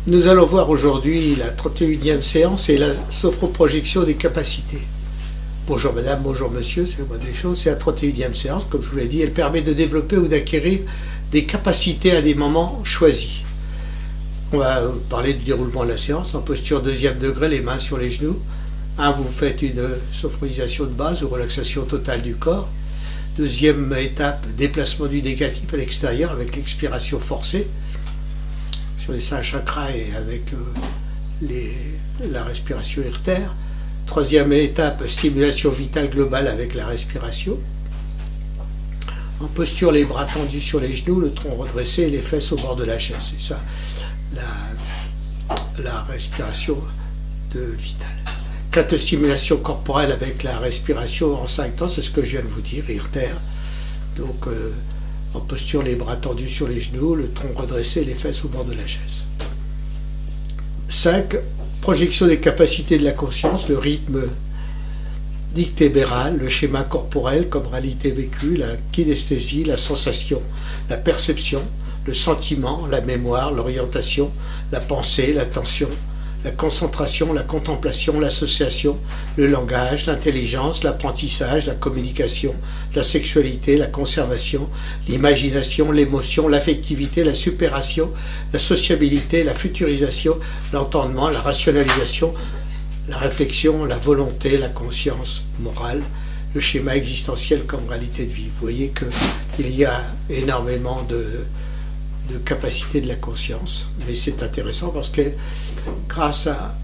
Nous allons voir aujourd'hui la 31e séance et la sophroprojection des capacités. Bonjour madame, bonjour monsieur, c'est la moindre des choses. C'est la 31e séance, comme je vous l'ai dit, elle permet de développer ou d'acquérir des capacités à des moments choisis. On va parler du déroulement de la séance en posture deuxième degré, les mains sur les genoux. Vous faites une sophronisation de base ou relaxation totale du corps. Deuxième étape, déplacement du négatif à l'extérieur avec l'expiration forcée sur les 5 chakras et avec la respiration irtère. Troisième étape, stimulation vitale globale avec la respiration. En posture, les bras tendus sur les genoux, le tronc redressé et les fesses au bord de la chaise. C'est ça, la respiration vitale. 4 stimulations corporelles avec la respiration en 5 temps, c'est ce que je viens de vous dire, irtère. Donc, en posture, les bras tendus sur les genoux, le tronc redressé et les fesses au bord de la chaise. 5. Projection des capacités de la conscience, le rythme dictébéral, le schéma corporel comme réalité vécue, la kinesthésie, la sensation, la perception, le sentiment, la mémoire, l'orientation, la pensée, l'attention, la concentration, la contemplation, l'association, le langage, l'intelligence, l'apprentissage, la communication, la sexualité, la conservation, l'imagination, l'émotion, l'affectivité, la supération, la sociabilité, la futurisation, l'entendement, la rationalisation, la réflexion, la volonté, la conscience morale, le schéma existentiel comme réalité de vie. Vous voyez qu'il y a énormément de capacité de la conscience, mais c'est intéressant parce que grâce à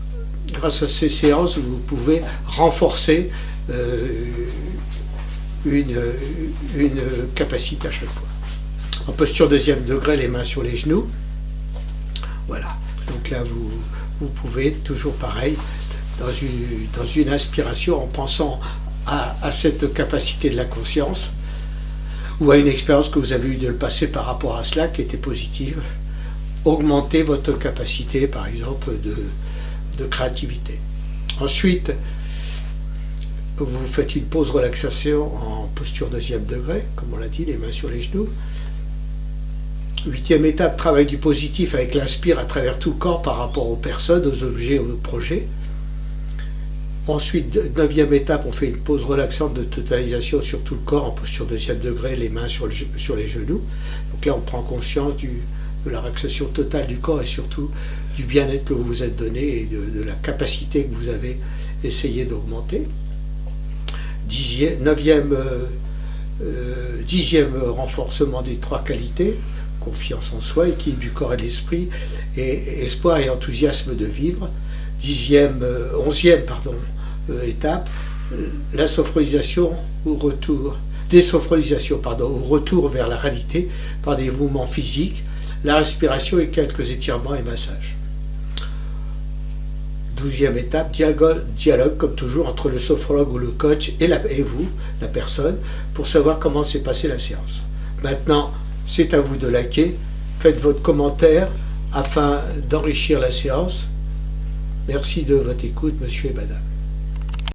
ces séances, vous pouvez renforcer une capacité à chaque fois. En posture deuxième degré, les mains sur les genoux. Voilà. Donc là, vous pouvez, toujours pareil, dans une inspiration, en pensant à cette capacité de la conscience, ou à une expérience que vous avez eue de le passer par rapport à cela, qui était positive, augmenter votre capacité, par exemple, de créativité. Ensuite, vous faites une pause relaxation en posture deuxième degré, comme on l'a dit, les mains sur les genoux. 8e étape, travail du positif avec l'inspire à travers tout le corps par rapport aux personnes, aux objets, aux projets. Ensuite, 9e étape, on fait une pause relaxante de totalisation sur tout le corps en posture deuxième degré, les mains sur les genoux. Donc là, on prend conscience de la relaxation totale du corps et surtout du bien-être que vous vous êtes donné et de la capacité que vous avez essayé d'augmenter. 10e renforcement des 3 qualités, confiance en soi, équilibre du corps et de l'esprit, et espoir et enthousiasme de vivre. 11e étape, la sophronisation ou retour, désophralisation, ou retour vers la réalité par des mouvements physiques, la respiration et quelques étirements et massages. 12e étape, dialogue comme toujours entre le sophrologue ou le coach et vous, la personne, pour savoir comment s'est passée la séance. Maintenant, c'est à vous de liker, faites votre commentaire afin d'enrichir la séance. Merci de votre écoute, monsieur et madame.